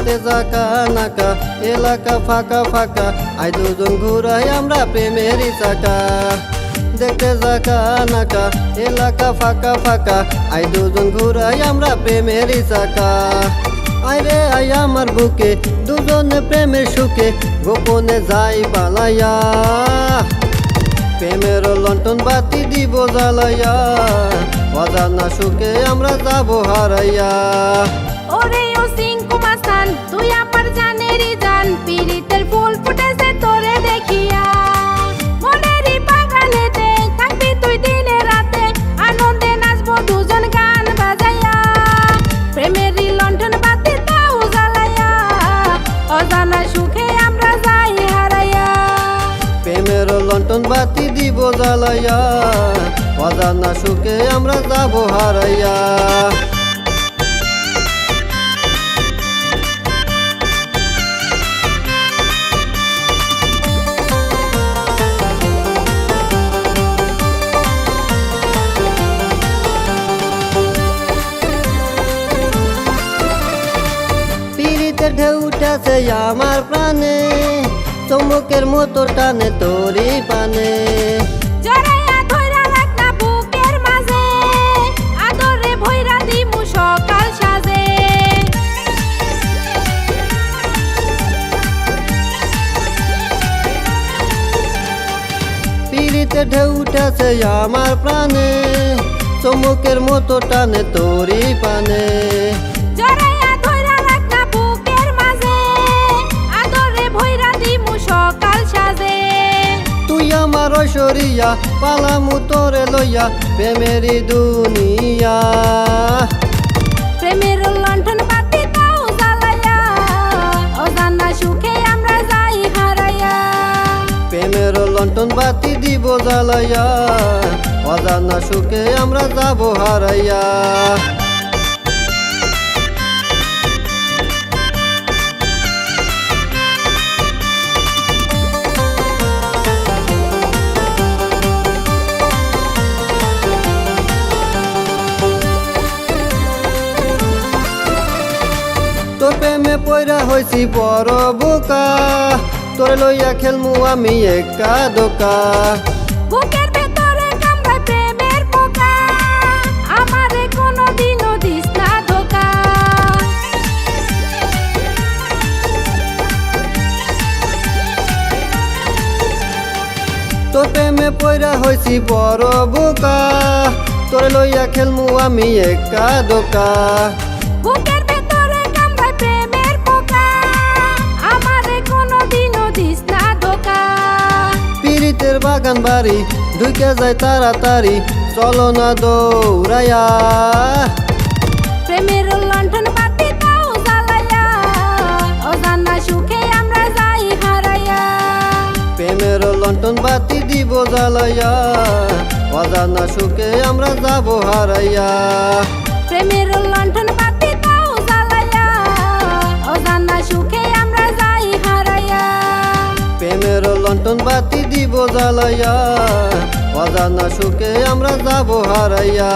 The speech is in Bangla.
দেখতে জাকা নাকা এলাকা ফাঁকা ফাঁকা আই দুজন ঘুরাই আমরা প্রেমেরই চাকা দেখতে জাকা নাকা এলাকা ফাঁকা ফাঁকা আই দুজন ঘুরাই আমরা প্রেমেরই চাকা আইরে আই আমার বুকে দুজনে প্রেমের সুখে গোপনে যাই পালাইয়া প্রেমের লন্ঠন বাতি দিব জ্বালাইয়া অজানা সুখে আমরা যাব হারাইয়া ওরে ও সিংকু মাস্তান তুই আমার জানেরই জান পিরিতের ফুল ফুটেছে তোরে দেখিয়া মনেরই বাগানেতে থাকবি তুই দিনে রাতে আনন্দে নাচবো দুজন গান বাজাইয়া প্রেমেরই লন্ঠন বাতি দাও জ্বালাইয়া অজানা সুখে আমরা যাই হারাইয়া প্রেমের লন্ঠন বাতি দিব জ্বালাইয়া অজানা সুখে আমরা যাব হারাইয়া পিরিতের ঢেউ উঠেছে আমার প্রাণে চমকের মতো টানে তোরই পানে জড়াইয়া ধইরা রাখ না বুকের মাঝে আদরে ভইরা দিমু সকাল সাজে পিরিতে ঢেউ উঠেছে আমার প্রাণে চমকের মতো টানে তোরই পানে জড়াইয়া ধইরা রাখ না বুকের মাঝে আদরে ভইরা দিমু সকাল সাজে তুই আমার ঐশ্বরিয়া পালামু তোরে লইয়া প্রেমেরই দুনিয়া প্রেমের লণ্ঠন বাতি দাও জ্বালাইয়া অজানা সুখে আমরা যাই হারাইয়া প্রেমের লন্ঠন বাতি দিব জ্বালাইয়া অজানা সুখে আমরা যাব হারাইয়া তোর প্রেমে পয়রা হইছি বড় বোকা তোরে লইয়া খেলমু আমি একা দোকা বুকের ভেতরে কামড়ায় প্রেমের পোকা আমারে কোনোদিনও দিস না ধোকা তোর প্রেমে পয়রা হইছি বড় বোকা তোরে লইয়া খেলমু আমি একা দোকা বুকের ভেতরে কামড়ায় প্রেমের পোকা আমারে কোনোদিনও দিস না ধোকা পিরিতের বাগান বাড়ি ঢুকে যায় তাড়াতাড়ি চলো না দৌড়াইয়া প্রেমের লণ্ঠন বাতি দাও জ্বালাইয়া অজানা সুখে আমরা যাই হারাইয়া প্রেমের লন্ঠন বাতি দিব জ্বালাইয়া অজানা সুখে আমরা যাব হারাইয়া প্রেমের লণ্ঠন বাতি দাও জ্বালাইয়া অজানা সুখে আমরা যাই হারাইয়া প্রেমের লন্ঠন বাতি দিব জ্বালাইয়া অজানা সুখে আমরা যাব হারাইয়া